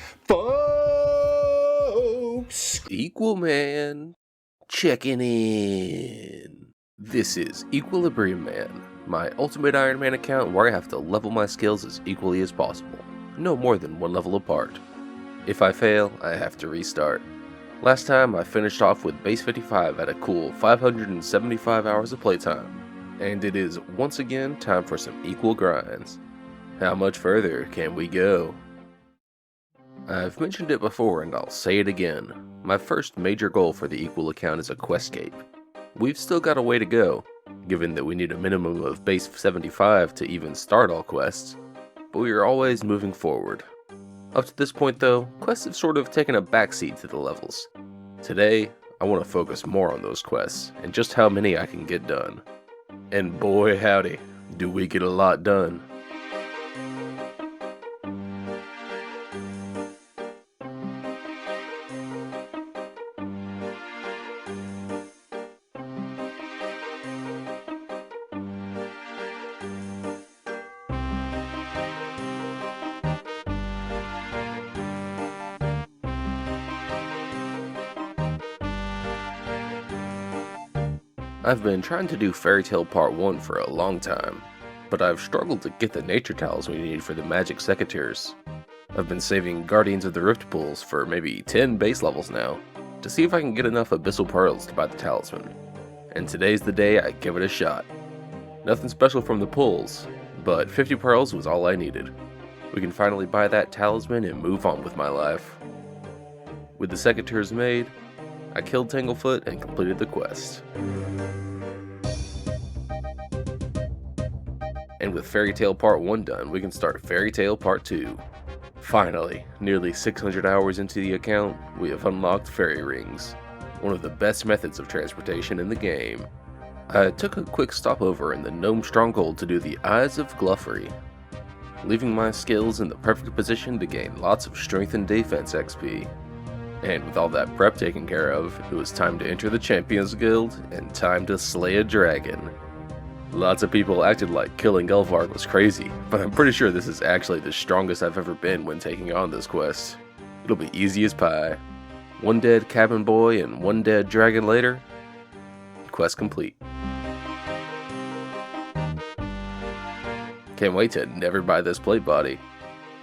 folks. Man checking in. This is Equilibrium Man, my ultimate Ironman account where I have to level my skills as equally as possible, no more than one level apart. If I fail, I have to restart. Last time I finished off with base 55 at a cool 575 hours of playtime, and it is once again time for some equal grinds. How much further can we go? I've mentioned it before and I'll say it again. My first major goal for the Equal account is a questscape. We've still got a way to go, given that we need a minimum of base 75 to even start all quests, but we are always moving forward. Up to this point though, quests have sort of taken a backseat to the levels. Today, I want to focus more on those quests, and just how many I can get done. And boy howdy, do we get a lot done. I've been trying to do Fairy Tale Part 1 for a long time, but I've struggled to get the nature tiles we need for the magic secateurs. I've been saving Guardians of the Rift pools for maybe 10 base levels now, to see if I can get enough Abyssal Pearls to buy the talisman. And today's the day I give it a shot. Nothing special from the pulls, but 50 pearls was all I needed. We can finally buy that talisman and move on with my life. With the secateurs made, I killed Tanglefoot and completed the quest. And with Fairy Tale Part 1 done, we can start Fairy Tale Part 2. Finally, nearly 600 hours into the account, we have unlocked fairy rings, one of the best methods of transportation in the game. I took a quick stopover in the Gnome Stronghold to do the Eyes of Gluffery, leaving my skills in the perfect position to gain lots of strength and defense XP. And with all that prep taken care of, it was time to enter the Champions Guild and time to slay a dragon. Lots of people acted like killing Elvarg was crazy, but I'm pretty sure this is actually the strongest I've ever been when taking on this quest. It'll be easy as pie. One dead cabin boy and one dead dragon later, quest complete. Can't wait to never buy this plate body.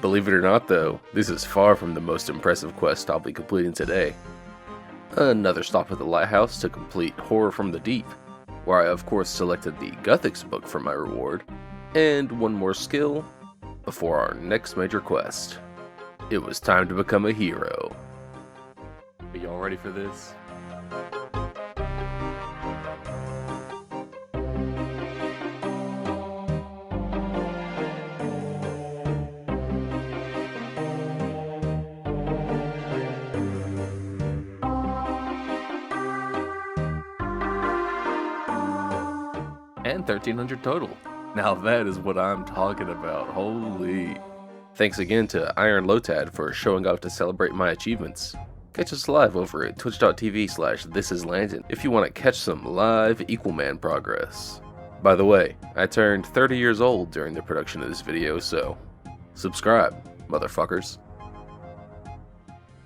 Believe it or not though, this is far from the most impressive quest I'll be completing today. Another stop at the lighthouse to complete Horror from the Deep, where I of course selected the Guthix book for my reward, and one more skill before our next major quest. It was time to become a hero. Are y'all ready for this? And 1300 total. Now that is what I'm talking about, holy. Thanks again to Iron Lotad for showing up to celebrate my achievements. Catch us live over at twitch.tv/ThisIsLandon if you want to catch some live Equal Man progress. By the way, I turned 30 years old during the production of this video, so subscribe, motherfuckers.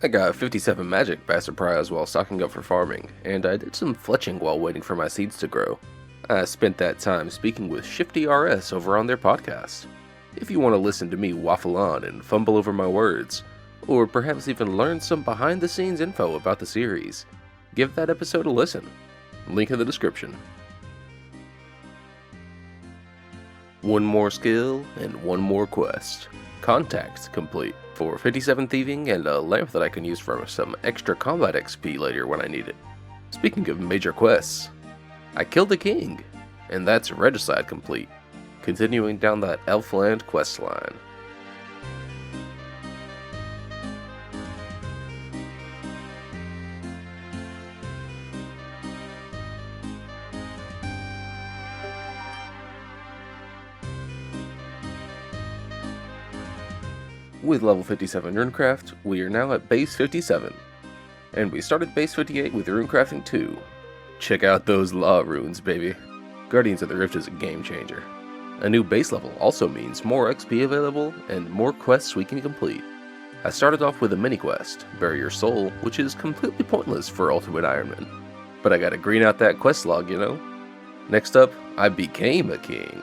I got 57 magic by surprise while stocking up for farming, and I did some fletching while waiting for my seeds to grow. I spent that time speaking with Shifty RS over on their podcast. If you want to listen to me waffle on and fumble over my words, or perhaps even learn some behind the scenes info about the series, give that episode a listen. Link in the description. One more skill and one more quest. Contact complete for 57 thieving and a lamp that I can use for some extra combat XP later when I need it. Speaking of major quests, I killed a king, and that's Regicide complete, continuing down that Elfland questline. With level 57 Runecraft, we are now at base 57, and we started base 58 with Runecrafting 2. Check out those law runes, baby. Guardians of the Rift is a game changer. A new base level also means more XP available and more quests we can complete. I started off with a mini quest, Bury Your Soul, which is completely pointless for Ultimate Ironman. But I gotta green out that quest log, you know? Next up, I became a king,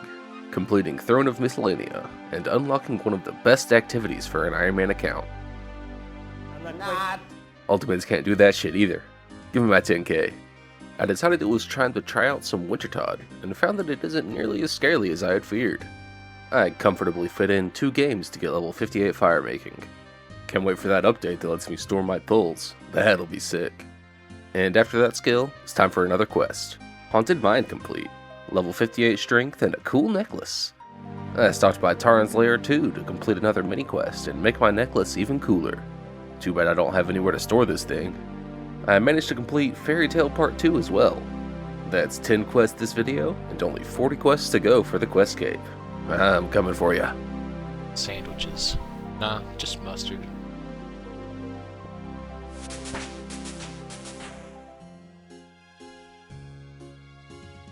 completing Throne of Miscellanea, and unlocking one of the best activities for an Ironman account. Ultimates can't do that shit either. Give me my 10k. I decided it was time to try out some Wintertod, and found that it isn't nearly as scary as I had feared. I comfortably fit in 2 games to get level 58 fire making. Can't wait for that update that lets me store my pulls. That'll be sick. And after that skill, it's time for another quest. Haunted Mind complete, level 58 strength, and a cool necklace. I stopped by Taran's Lair too to complete another mini quest and make my necklace even cooler. Too bad I don't have anywhere to store this thing. I managed to complete Fairy Tale Part 2 as well. That's 10 quests this video, and only 40 quests to go for the Questscape. I'm coming for ya. Sandwiches. Nah, just mustard.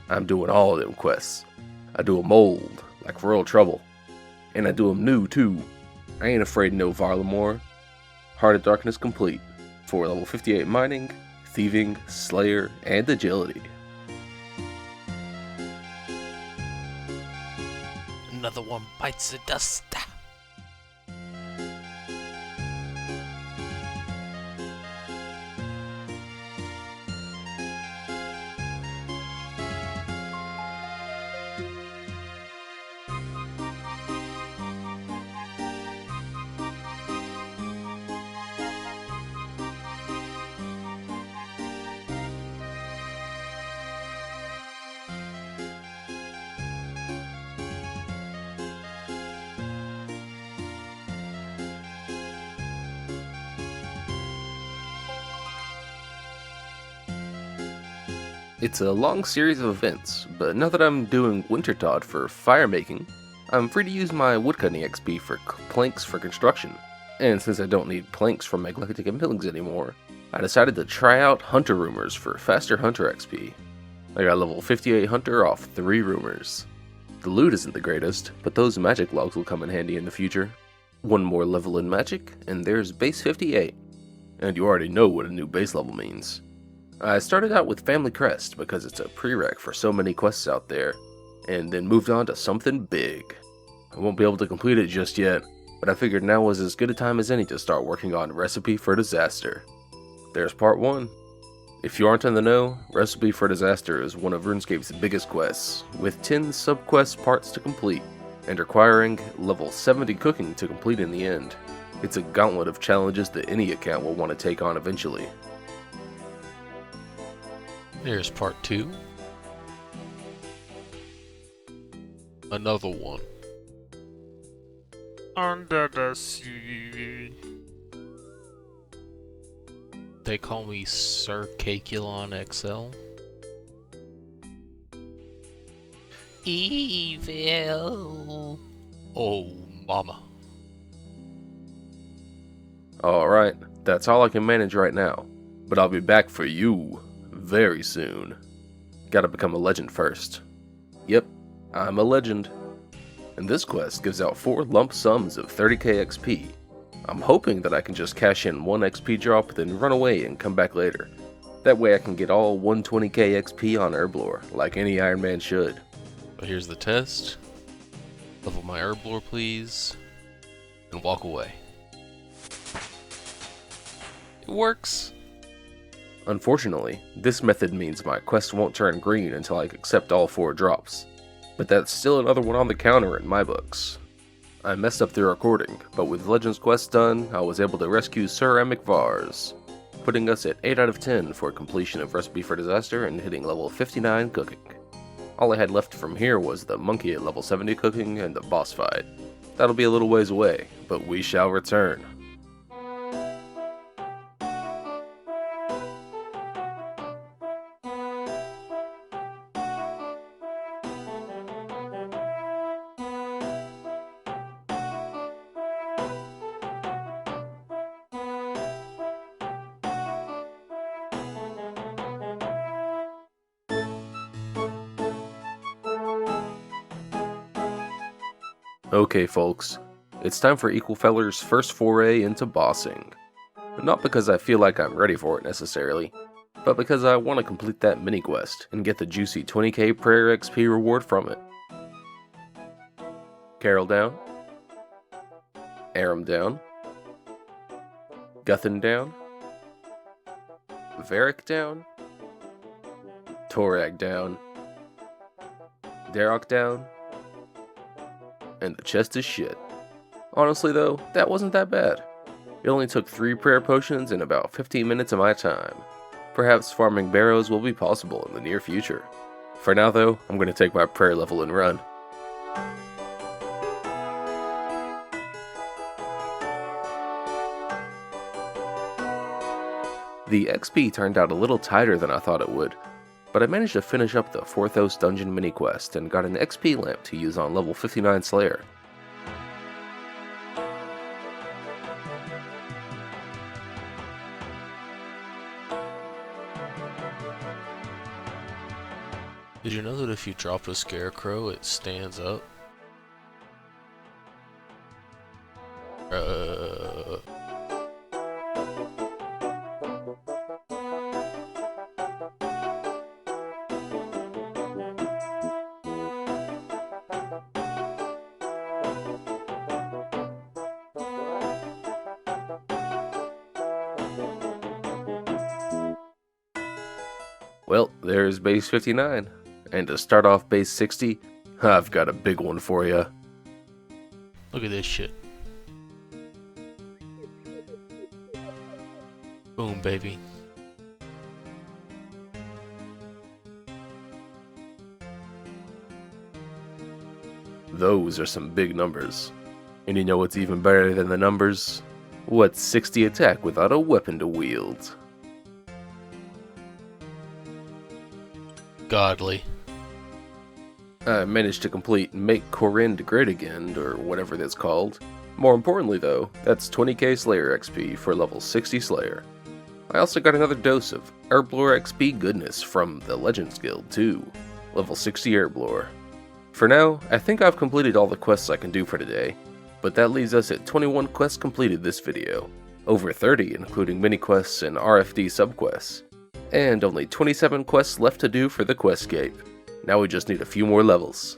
I'm doing all of them quests. I do 'em old, like Royal Trouble. And I do 'em new too. I ain't afraid of no Varlamore. Heart of Darkness complete, for level 58 mining, thieving, slayer, and agility. Another one bites the dust. It's a long series of events, but now that I'm doing Wintertod for fire making, I'm free to use my woodcutting XP for planks for construction. And since I don't need planks for Megalithic Impelings anymore, I decided to try out Hunter Rumors for faster Hunter XP. I got level 58 Hunter off 3 Rumors. The loot isn't the greatest, but those magic logs will come in handy in the future. One more level in magic, and there's base 58. And you already know what a new base level means. I started out with Family Crest because it's a prereq for so many quests out there, and then moved on to something big. I won't be able to complete it just yet, but I figured now was as good a time as any to start working on Recipe for Disaster. There's part 1. If you aren't in the know, Recipe for Disaster is one of RuneScape's biggest quests, with 10 sub-quest parts to complete, and requiring level 70 cooking to complete in the end. It's a gauntlet of challenges that any account will want to take on eventually. There's part 2. Another one. Under the sea. They call me Sir Caculon XL. Evil. Oh, mama. Alright, that's all I can manage right now, but I'll be back for you very soon. Gotta become a legend first. Yep, I'm a legend. And this quest gives out 4 lump sums of 30k XP. I'm hoping that I can just cash in 1 XP drop, then run away and come back later. That way I can get all 120k XP on Herblore, like any Iron Man should. But here's the test. Level my Herblore, please. And walk away. It works! Unfortunately, this method means my quest won't turn green until I accept all 4 drops. But that's still another one on the counter in my books. I messed up the recording, but with Legends quest done, I was able to rescue Sir Amic Vars, putting us at 8 out of 10 for completion of Recipe for Disaster and hitting level 59 cooking. All I had left from here was the monkey at level 70 cooking and the boss fight. That'll be a little ways away, but we shall return. Okay folks, it's time for Equalfeller's first foray into bossing. Not because I feel like I'm ready for it necessarily, but because I want to complete that mini quest and get the juicy 20k prayer XP reward from it. Carol down. Aram down. Guthan down. Varric down. Torag down. Darok down. And the chest is shit. Honestly though, that wasn't that bad. It only took 3 prayer potions and about 15 minutes of my time. Perhaps farming barrows will be possible in the near future. For now though, I'm going to take my prayer level and run. The XP turned out a little tighter than I thought it would, but I managed to finish up the Forthos dungeon mini quest and got an XP lamp to use on level 59 Slayer. Did you know that if you drop a scarecrow, it stands up? Well, there's base 59. And to start off base 60, I've got a big one for you. Look at this shit. Boom, baby. Those are some big numbers. And you know what's even better than the numbers? What's 60 attack without a weapon to wield? Godly. I managed to complete Make Corinne Great Again, or whatever that's called. More importantly though, that's 20k Slayer XP for level 60 Slayer. I also got another dose of Herblore XP goodness from the Legends Guild too, level 60 Herblore. For now, I think I've completed all the quests I can do for today, but that leaves us at 21 quests completed this video, over 30 including mini quests and RFD subquests, and only 27 quests left to do for the Questscape. Now we just need a few more levels.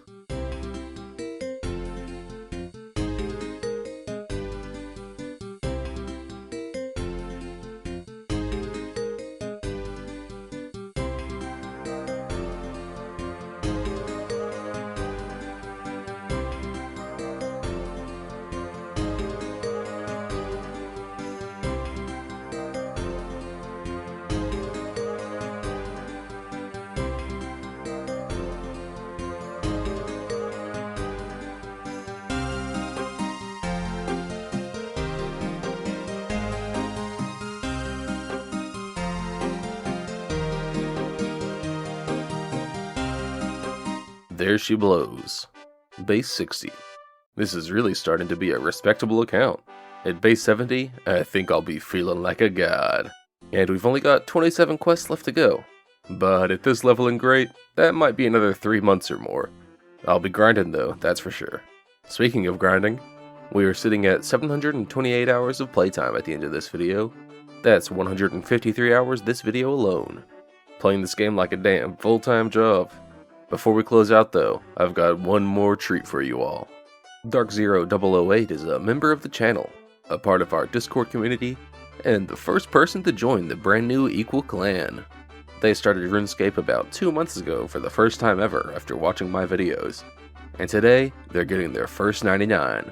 There she blows. Base 60. This is really starting to be a respectable account. At base 70, I think I'll be feeling like a god. And we've only got 27 quests left to go. But at this level in Great, that might be another 3 months or more. I'll be grinding though, that's for sure. Speaking of grinding, we are sitting at 728 hours of playtime at the end of this video. That's 153 hours this video alone. Playing this game like a damn full-time job. Before we close out though, I've got one more treat for you all. Dark008 is a member of the channel, a part of our Discord community, and the first person to join the brand new Equal Clan. They started RuneScape about 2 months ago for the first time ever after watching my videos, and today they're getting their first 99.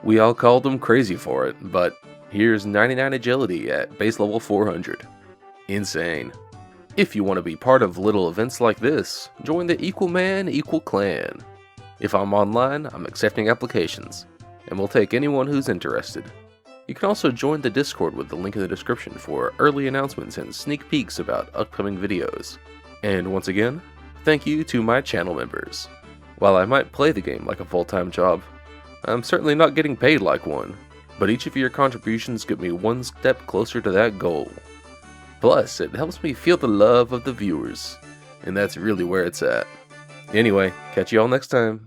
We all called them crazy for it, but here's 99 agility at base level 400. Insane. If you want to be part of little events like this, join the Equal Man, Equal Clan. If I'm online, I'm accepting applications, and we'll take anyone who's interested. You can also join the Discord with the link in the description for early announcements and sneak peeks about upcoming videos. And once again, thank you to my channel members. While I might play the game like a full-time job, I'm certainly not getting paid like one, but each of your contributions get me one step closer to that goal. Plus, it helps me feel the love of the viewers, and that's really where it's at. Anyway, catch you all next time.